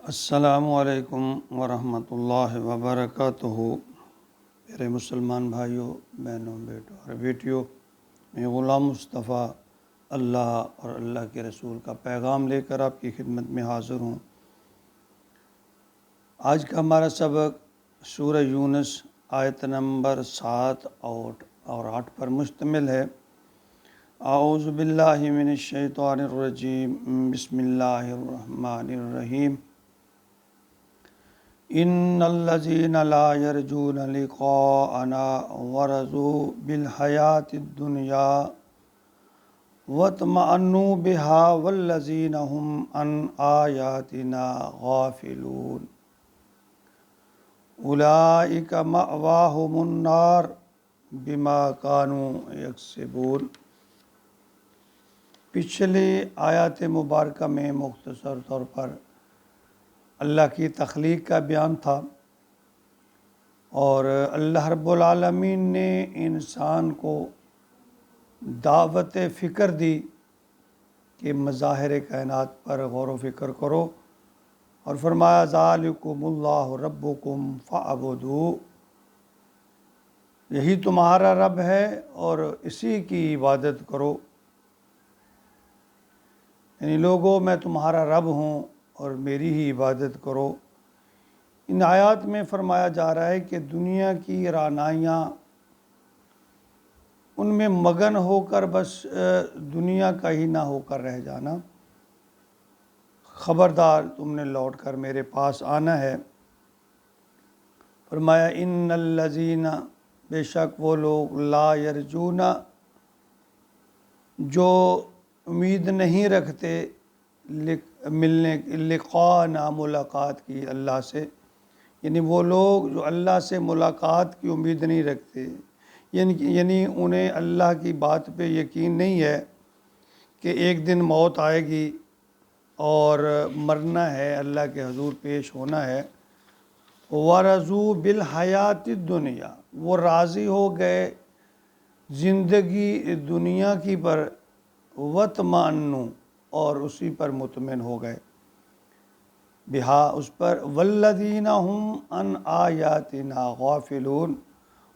السلام علیکم ورحمۃ اللہ وبرکاتہ۔ میرے مسلمان بھائیوں، بہنوں، بیٹوں اور بیٹیوں، میں غلام مصطفیٰ اللہ اور اللہ کے رسول کا پیغام لے کر آپ کی خدمت میں حاضر ہوں۔ آج کا ہمارا سبق سورہ یونس آیت نمبر 7 اور 8 پر مشتمل ہے۔ اعوذ باللہ من الشیطان الرجیم، بسم اللہ الرحمن الرحیم۔ ان الذین لا یرجون لقاءنا ورضوا بالحیاة الدنیا واطمأنوا بها والذین هم عن آیاتنا غافلون اولئک مأواہم النار بما كانوا یکسبون۔ پچھلی آیات مبارکہ میں مختصر طور پر اللہ کی تخلیق کا بیان تھا، اور اللہ رب العالمین نے انسان کو دعوت فکر دی کہ مظاہر کائنات پر غور و فکر کرو، اور فرمایا ذالکم اللہ ربکم فاعبدوہ، یہی تمہارا رب ہے اور اسی کی عبادت کرو۔ یعنی لوگوں، میں تمہارا رب ہوں اور میری ہی عبادت کرو۔ ان آیات میں فرمایا جا رہا ہے کہ دنیا کی رعنائیاں، ان میں مگن ہو کر بس دنیا کا ہی نہ ہو کر رہ جانا۔ خبردار، تم نے لوٹ کر میرے پاس آنا ہے۔ فرمایا ان الذین، بے شک وہ لوگ، لا یرجون، جو امید نہیں رکھتے، ملنے لقاءنا، ملاقات کی اللہ سے، یعنی وہ لوگ جو اللہ سے ملاقات کی امید نہیں رکھتے، یعنی انہیں اللہ کی بات پہ یقین نہیں ہے کہ ایک دن موت آئے گی اور مرنا ہے، اللہ کے حضور پیش ہونا ہے۔ وَرَضُوا بِالْحَيَاةِ الدُّنْيَا، وہ راضی ہو گئے زندگی دنیا کی پر، وَاطْمَأَنُّوا، اور اسی پر مطمئن ہو گئے، بہا، اس پر، وَالَّذِينَ هُمْ عَنْ آیَاتِنَا غَافِلُونَ،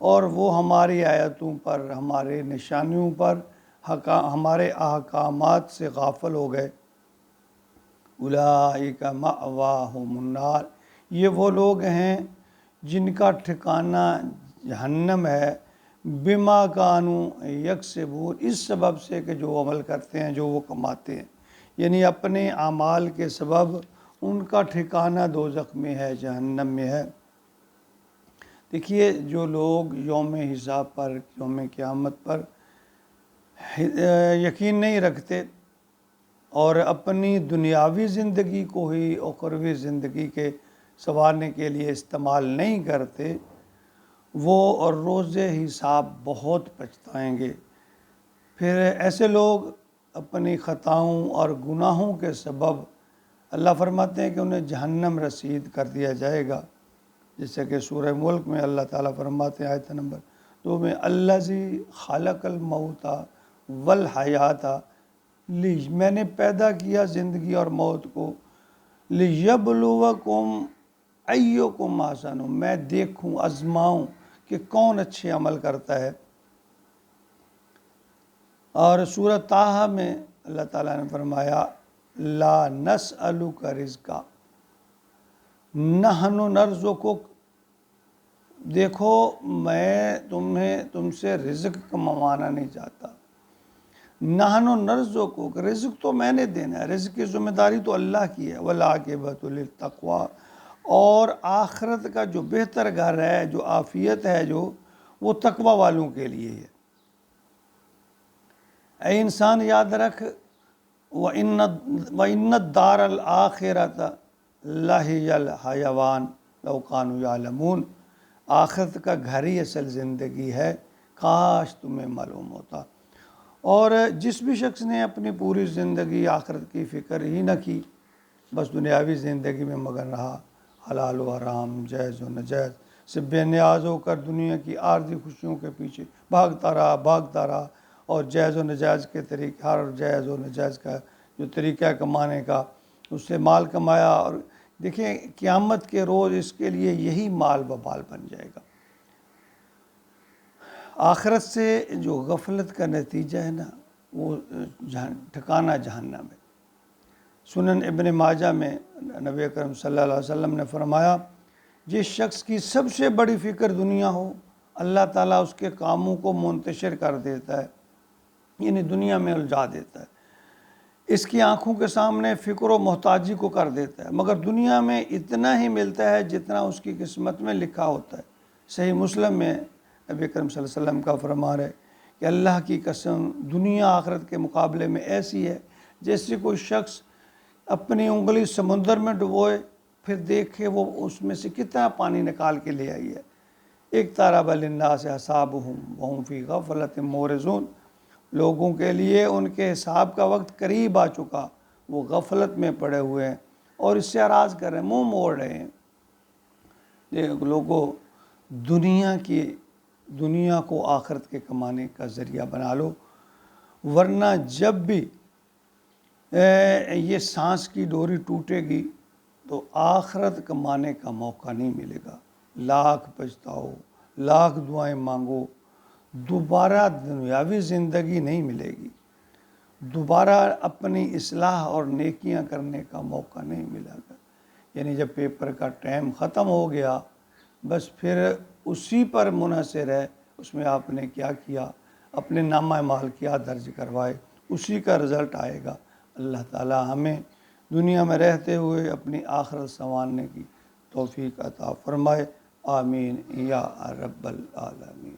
اور وہ ہماری آیتوں پر، ہمارے نشانیوں پر، ہمارے احکامات سے غافل ہو گئے۔ اولئک مأواہم النار، یہ وہ لوگ ہیں جن کا ٹھکانہ جہنم ہے، بما کانوا یکسبون، اس سبب سے کہ جو عمل کرتے ہیں، جو وہ کماتے ہیں، یعنی اپنے اعمال کے سبب ان کا ٹھکانہ دوزخ میں ہے، جہنم میں ہے۔ دیکھیے، جو لوگ یوم حساب پر، یوم قیامت پر یقین نہیں رکھتے اور اپنی دنیاوی زندگی کو ہی اخروی زندگی کے سنوارنے کے لیے استعمال نہیں کرتے، وہ روز حساب بہت پچھتائیں گے۔ پھر ایسے لوگ اپنی خطاؤں اور گناہوں کے سبب، اللہ فرماتے ہیں کہ انہیں جہنم رسید کر دیا جائے گا، جیسے کہ سورہ ملک میں اللہ تعالیٰ فرماتے ہیں آیت نمبر 2 میں، الذی خلق الموت والحیات، میں نے پیدا کیا زندگی اور موت کو، لیبلوکم ایکم احسن، میں دیکھوں، آزماؤں کہ کون اچھے عمل کرتا ہے۔ اور سورہ طٰہٰ میں اللہ تعالیٰ نے فرمایا لا نسألک رزقا نحن نرزقک، دیکھو میں تم سے رزق کموانا نہیں چاہتا، نحن نرزقک، رزق تو میں نے دینا ہے، رزق کی ذمہ داری تو اللہ کی ہے، والعاقبۃ للتقویٰ، اور آخرت کا جو بہتر گھر ہے، جو عافیت ہے، جو وہ تقوی والوں کے لیے ہے۔ اے انسان یاد رکھ، وَإِنَّ الدَّارَ الْآخِرَةَ لَهِيَ الْحَيَوَانُ لَوْ كَانُوا يَعْلَمُونَ، آخرت کا گھر ہی اصل زندگی ہے، کاش تمہیں معلوم ہوتا۔ اور جس بھی شخص نے اپنی پوری زندگی آخرت کی فکر ہی نہ کی، بس دنیاوی زندگی میں مگن رہا، حلال و حرام، جائز و ناجائز سے بے نیاز ہو کر دنیا کی عارضی خوشیوں کے پیچھے بھاگتا رہا، اور جائز و ناجائز کے طریقے، ہر جائز و ناجائز کا جو طریقہ کمانے کا، اس سے مال کمایا اور دیکھیں قیامت کے روز اس کے لیے یہی مال وبال بن جائے گا۔ آخرت سے جو غفلت کا نتیجہ ہے نا، وہ ٹھکانہ جہنم ہے۔ سنن ابن ماجہ میں نبی اکرم صلی اللہ علیہ وسلم نے فرمایا، جس شخص کی سب سے بڑی فکر دنیا ہو، اللہ تعالیٰ اس کے کاموں کو منتشر کر دیتا ہے، یعنی دنیا میں الجھا دیتا ہے۔ اس کی آنکھوں کے سامنے فکر و محتاجی کو کر دیتا ہے، مگر دنیا میں اتنا ہی ملتا ہے جتنا اس کی قسمت میں لکھا ہوتا ہے۔ صحیح مسلم میں نبی اکرم صلی اللہ علیہ وسلم کا فرمان ہے کہ اللہ کی قسم، دنیا آخرت کے مقابلے میں ایسی ہے جیسے کوئی شخص اپنی انگلی سمندر میں ڈبوئے، پھر دیکھے وہ اس میں سے کتنا پانی نکال کے لے آئی ہے۔ اقترب للناس حسابهم وهم فی غفلۃ معرضون، لوگوں کے لیے ان کے حساب کا وقت قریب آ چکا، وہ غفلت میں پڑے ہوئے ہیں اور اس سے اراض کر رہے ہیں، منہ موڑ رہے ہیں۔ لوگوں، دنیا کو آخرت کے کمانے کا ذریعہ بنا لو، ورنہ جب بھی یہ سانس کی ڈوری ٹوٹے گی تو آخرت کمانے کا موقع نہیں ملے گا۔ لاکھ پچھتاؤ، لاکھ دعائیں مانگو، دوبارہ دنیاوی زندگی نہیں ملے گی، دوبارہ اپنی اصلاح اور نیکیاں کرنے کا موقع نہیں ملے گا۔ یعنی جب پیپر کا ٹائم ختم ہو گیا، بس پھر اسی پر منحصر ہے، اس میں آپ نے کیا کیا، اپنے نامہ اعمال کیا درج کروائے، اسی کا رزلٹ آئے گا۔ اللہ تعالی ہمیں دنیا میں رہتے ہوئے اپنی آخرت سنوارنے کی توفیق عطا فرمائے۔ آمین یا رب العالمین۔